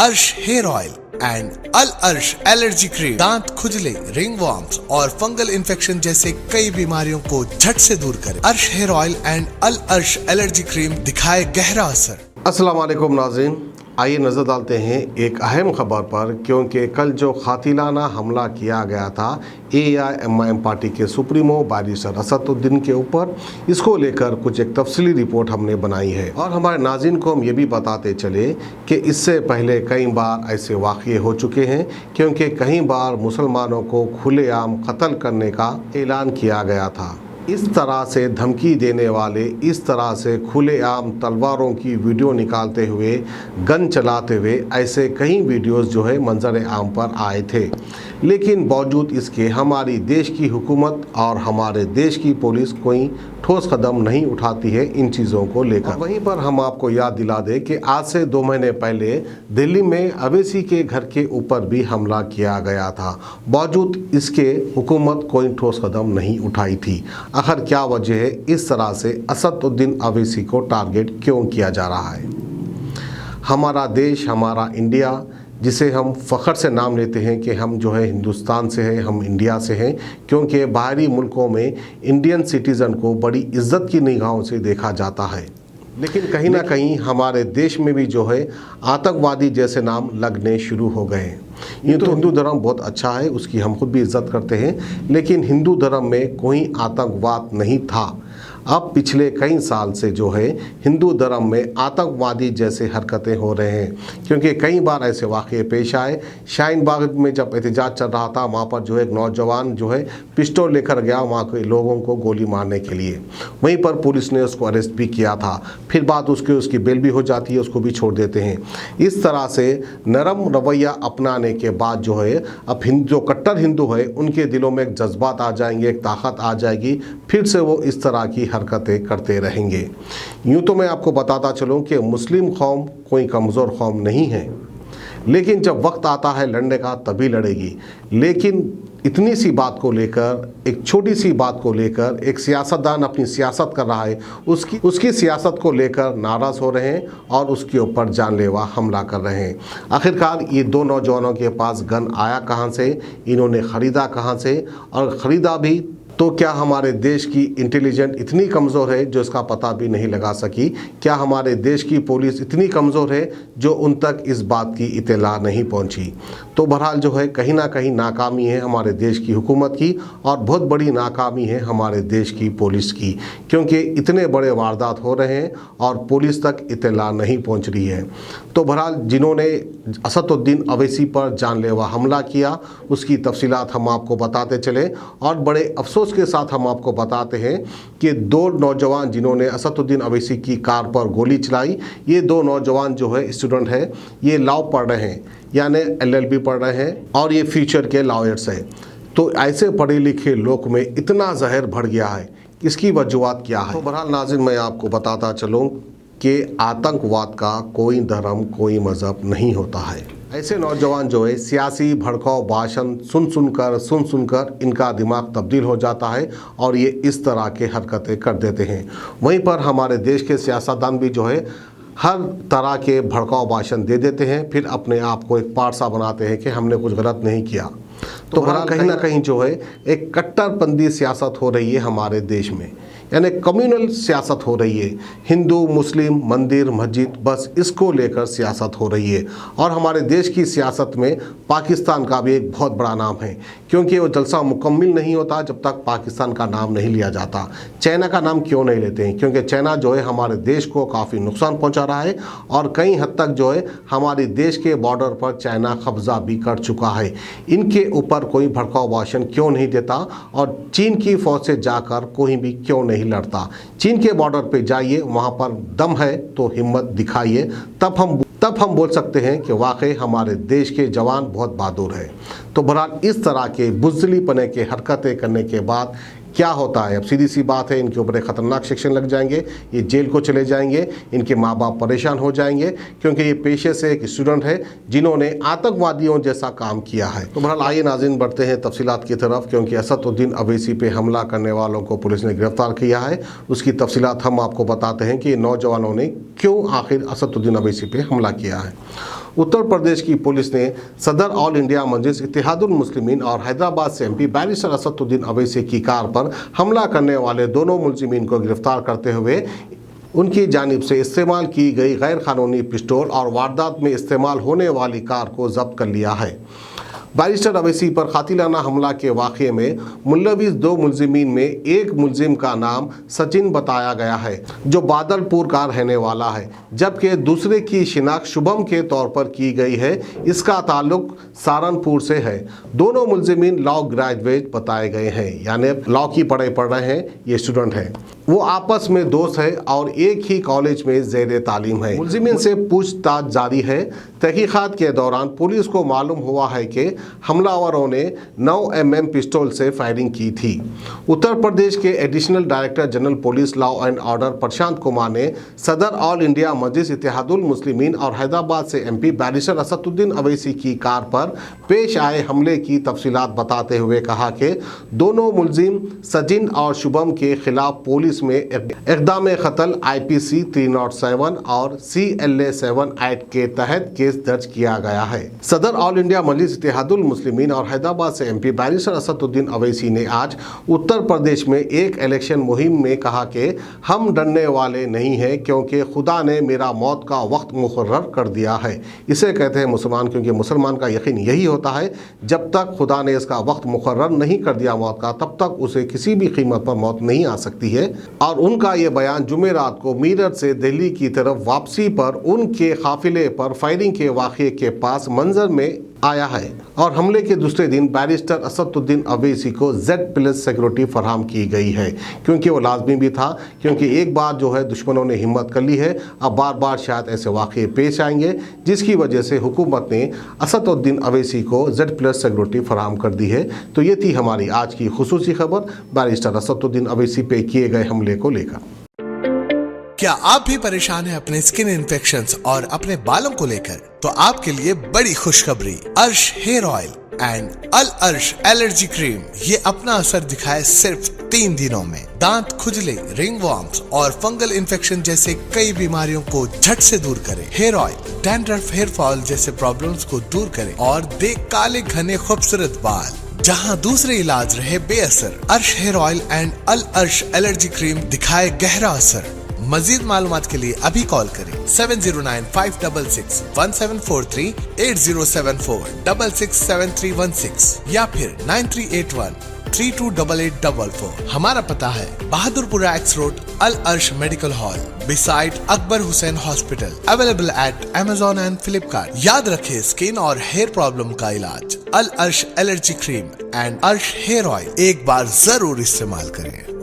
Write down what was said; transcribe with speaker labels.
Speaker 1: अर्श hair oil and अल अर्श allergy cream दांत खुजले, रिंग वॉर्म्स और फंगल इन्फेक्शन जैसे कई बीमारियों को झट से दूर करे। अर्श हेयर ऑयल एंड अल अर्श एलर्जी क्रीम दिखाए गहरा असर।
Speaker 2: अस्सलाम वालेकुम नाज़रीन, आइए नज़र डालते हैं एक अहम खबर पर, क्योंकि कल जो कातिलाना हमला किया गया था AIMIM पार्टी के सुप्रीमो बैरिस्टर असदुद्दीन के ऊपर, इसको लेकर कुछ एक तफसीली रिपोर्ट हमने बनाई है और हमारे नाज़रीन को हम ये भी बताते चले कि इससे पहले कई बार ऐसे वाक़ये हो चुके हैं, क्योंकि कई बार मुसलमानों को खुलेआम कत्ल करने का ऐलान किया गया था। इस तरह से धमकी देने वाले, इस तरह से खुलेआम तलवारों की वीडियो निकालते हुए, गन चलाते हुए ऐसे कई वीडियोस जो है मंजर आम पर आए थे। लेकिन बावजूद इसके हमारी देश की हुकूमत और हमारे देश की पुलिस कोई ठोस कदम नहीं उठाती है इन चीज़ों को लेकर। वहीं पर हम आपको याद दिला दें कि आज से 2 महीने पहले दिल्ली में अवैसी के घर के ऊपर भी हमला किया गया था। बावजूद इसके हुकूमत कोई ठोस कदम नहीं उठाई थी। आखिर क्या वजह है इस तरह से असदुद्दीन अवैसी को टारगेट क्यों किया जा रहा है? हमारा देश, हमारा इंडिया, जिसे हम फ़ख्र से नाम लेते हैं कि हम जो है हिंदुस्तान से हैं, हम इंडिया से हैं, क्योंकि बाहरी मुल्कों में इंडियन सिटीज़न को बड़ी इज़्ज़त की निगाहों से देखा जाता है। लेकिन कहीं ना कहीं हमारे देश में भी जो है आतंकवादी जैसे नाम लगने शुरू हो गए हैं। ये तो हिंदू धर्म बहुत अच्छा है, उसकी हम खुद भी इज़्ज़त करते हैं, लेकिन हिंदू धर्म में कोई आतंकवाद नहीं था। अब पिछले कई साल से जो है हिंदू धर्म में आतंकवादी जैसे हरकतें हो रहे हैं, क्योंकि कई बार ऐसे वाक़ये पेश आए। शाहीन बाग में जब एहतजाज चल रहा था, वहाँ पर जो है एक नौजवान जो है पिस्टल लेकर गया वहाँ के लोगों को गोली मारने के लिए। वहीं पर पुलिस ने उसको अरेस्ट भी किया था, फिर बात उसकी बेल भी हो जाती है, उसको भी छोड़ देते हैं। इस तरह से नरम रवैया अपनाने के बाद जो है अब जो कट्टर हिंदू है उनके दिलों में एक जज्बात आ जाएंगे, एक ताकत आ जाएगी, फिर से वो इस तरह की हरकतें करते रहेंगे। यूँ तो मैं आपको बताता चलूँ कि मुस्लिम कौम कोई कमज़ोर कौम नहीं है, लेकिन जब वक्त आता है लड़ने का तभी लड़ेगी। लेकिन इतनी सी बात को लेकर, एक छोटी सी बात को लेकर एक सियासतदान अपनी सियासत कर रहा है, उसकी सियासत को लेकर नाराज़ हो रहे हैं और उसके ऊपर जानलेवा हमला कर रहे हैं। आखिरकार ये 2 नौजवानों के पास गन आया कहाँ से, इन्होंने ख़रीदा कहाँ से, और ख़रीदा भी तो क्या हमारे देश की इंटेलिजेंट इतनी कमज़ोर है जो इसका पता भी नहीं लगा सकी? क्या हमारे देश की पुलिस इतनी कमज़ोर है जो उन तक इस बात की इत्तला नहीं पहुंची? तो बहरहाल जो है कहीं ना कहीं नाकामी है हमारे देश की हुकूमत की, और बहुत बड़ी नाकामी है हमारे देश की पुलिस की, क्योंकि इतने बड़े वारदात हो रहे हैं और पुलिस तक इत्तला नहीं पहुँच रही है। तो बहरहाल जिन्होंने असदुद्दीन अवैसी पर जानलेवा हमला किया उसकी तफसीलात हम आपको बताते चले, और बड़े अफसोस के साथ हम आपको बताते हैं कि 2 नौजवान जिन्होंने असदुद्दीन अवैसी की कार पर गोली चलाई, ये 2 नौजवान जो है स्टूडेंट हैं, ये लॉ पढ़ रहे हैं, यानी LLB पढ़ रहे हैं, और ये फ्यूचर के लॉयर्स हैं। तो ऐसे पढ़े लिखे लोग में इतना जहर भर गया है, इसकी वजूहत क्या है? तो बहरहाल नाज़रीन, मैं आपको बताता चलूँ कि आतंकवाद का कोई धर्म, कोई मज़हब नहीं होता है। ऐसे नौजवान जो है सियासी भड़काऊ भाषण सुन सुनकर इनका दिमाग तब्दील हो जाता है और ये इस तरह के हरकतें कर देते हैं। वहीं पर हमारे देश के सियासतदान भी जो है हर तरह के भड़काऊ भाषण दे देते हैं, फिर अपने आप को एक पारसा बनाते हैं कि हमने कुछ गलत नहीं किया। तो कहीं ना कहीं जो है एक कट्टरपंथी सियासत हो रही है हमारे देश में, यानी कम्युनल सियासत हो रही है। हिंदू मुस्लिम, मंदिर मस्जिद, बस इसको लेकर सियासत हो रही है। और हमारे देश की सियासत में पाकिस्तान का भी एक बहुत बड़ा नाम है, क्योंकि वो जलसा मुकम्मल नहीं होता जब तक पाकिस्तान का नाम नहीं लिया जाता। चाइना का नाम क्यों नहीं लेते हैं? क्योंकि चाइना जो है हमारे देश को काफ़ी नुकसान पहुंचा रहा है, और कई हद तक जो है हमारे देश के बॉर्डर पर चाइना कब्जा भी कर चुका है। इनके ऊपर कोई भड़काऊ भाषण क्यों नहीं देता, और चीन की फौज से जाकर कोई भी क्यों नहीं लड़ता? चीन के बॉर्डर पे जाइए, वहाँ पर दम है तो हिम्मत दिखाइए, तब हम बोल सकते हैं कि वाकई हमारे देश के जवान बहुत बहादुर हैं। तो बहरहाल इस तरह के बुज़दिलीपने के हरकतें करने के बाद क्या होता है? अब सीधी सी बात है, इनके ऊपर एक ख़तरनाक सेक्शन लग जाएंगे, ये जेल को चले जाएंगे, इनके माँ बाप परेशान हो जाएंगे, क्योंकि ये पेशे से एक स्टूडेंट है जिन्होंने आतंकवादियों जैसा काम किया है। तो बहरहाल आइए नाज़रीन बढ़ते हैं तफसीलात की तरफ, क्योंकि असदुद्दीन अवैसी पे हमला करने वालों को पुलिस ने गिरफ्तार किया है। उसकी तफसीलात हम आपको बताते हैं कि नौजवानों ने क्यों आखिर असदुद्दीन अवैसी पे हमला किया है। उत्तर प्रदेश की पुलिस ने सदर ऑल इंडिया मजलिस इत्तेहादुल मुस्लिमीन और हैदराबाद से एमपी बैरिस्टर असदुद्दीन अवैसी की कार पर हमला करने वाले दोनों मुलजिमीन को गिरफ्तार करते हुए उनकी जानिब से इस्तेमाल की गई गैर कानूनी पिस्टल और वारदात में इस्तेमाल होने वाली कार को जब्त कर लिया है। बैरिस्टर अवैसी पर कातिलाना हमला के वाक़े में मुलविस दो मुलजिमीन में एक मुलजिम का नाम सचिन बताया गया है, जो बादलपुर का रहने वाला है, जबकि दूसरे की शिनाख्त शुभम के तौर पर की गई है। इसका ताल्लुक सहारनपुर से है। दोनों मुलजिमीन लॉ ग्रेजुएट बताए गए हैं, यानी लॉ की पढ़ाई पढ़ रहे हैं, ये स्टूडेंट हैं। वो आपस में दोस्त है और एक ही कॉलेज में ज़ेर तालीम है। मुलजिमीन से पूछताछ जारी है। तहकीकात के दौरान पुलिस को मालूम हुआ है कि हमलावरों ने 9 mm पिस्टल से फायरिंग की थी। उत्तर प्रदेश के additional director general police law and order Prashant Kumar ने सदर ऑल इंडिया मजलिस इत्तेहादुल मुस्लिमीन और हैदराबाद से एमपी बैरिस्टर असदुद्दीन अवैसी की कार पर पेश आए हमले की तफसीलात बताते हुए कहा कि दोनों मुलजिम सचिन और शुभम के खिलाफ पुलिस में इक़दाम कत्ल IPC 307 और CLA 7 एक्ट के तहत केस दर्ज किया गया है। सदर ऑल इंडिया मजलिस इत्तेहादुल मुस्लिमीन और हैदराबाद से एमपी बैरिस्टर असदुद्दीन अवैसी ने आज उत्तर प्रदेश में एक इलेक्शन मुहिम में कहा कि हम डरने वाले नहीं हैं, क्योंकि खुदा ने मेरा मौत का वक्त मुकर्रर कर दिया है। इसे कहते हैं मुसलमान, क्योंकि मुसलमान का यकीन यही होता है जब तक खुदा ने इसका वक्त मुकर्रर नहीं कर दिया मौत का, तब तक उसे किसी भी कीमत पर मौत नहीं आ सकती है। और उनका ये बयान जुमेरात को मीरठ से दिल्ली की तरफ वापसी पर उनके काफिले पर फायरिंग के वाक़े के पास मंजर में आया है। और हमले के दूसरे दिन बैरिस्टर असदुद्दीन अवैसी को Z+ सिक्योरिटी फराहम की गई है, क्योंकि वो लाजमी भी था, क्योंकि एक बार जो है दुश्मनों ने हिम्मत कर ली है, अब बार बार शायद ऐसे वाक़े पेश आएंगे, जिसकी वजह से हुकूमत ने असदुद्दीन अवैसी को Z+ सिक्योरिटी फराहम कर दी है। तो ये थी हमारी आज की खुसूसी खबर बैरिस्टर असदुद्दीन अवैसी पे किए गए हमले को लेकर।
Speaker 1: क्या आप भी परेशान हैं अपने स्किन इन्फेक्शंस और अपने बालों को लेकर? तो आपके लिए बड़ी खुशखबरी, अर्श हेयर ऑयल एंड अल अर्श एलर्जी क्रीम ये अपना असर दिखाए सिर्फ 3 दिनों में। दांत खुजले, रिंगवॉर्म्स और फंगल इन्फेक्शन जैसे कई बीमारियों को झट से दूर करे। Hair oil dandruff, hair fall जैसे प्रॉब्लम्स को दूर करे और दे काले घने खूबसूरत बाल, जहां दूसरे इलाज रहे बेअसर। अर्श हेयर ऑयल एंड अल अर्श एलर्जी क्रीम दिखाए गहरा असर। मजीद मालूमात के लिए अभी कॉल करें 7095661743, 8074667316 या फिर 9381328844। हमारा पता है बहादुरपुरा X रोड, अल अर्श medical hall, beside Akbar Hussain hospital. Available at Amazon and Flipkart। याद रखें, स्किन और हेयर प्रॉब्लम का इलाज अल अर्श एलर्जी क्रीम एंड अर्श हेयर ऑयल एक बार जरूर इस्तेमाल करें।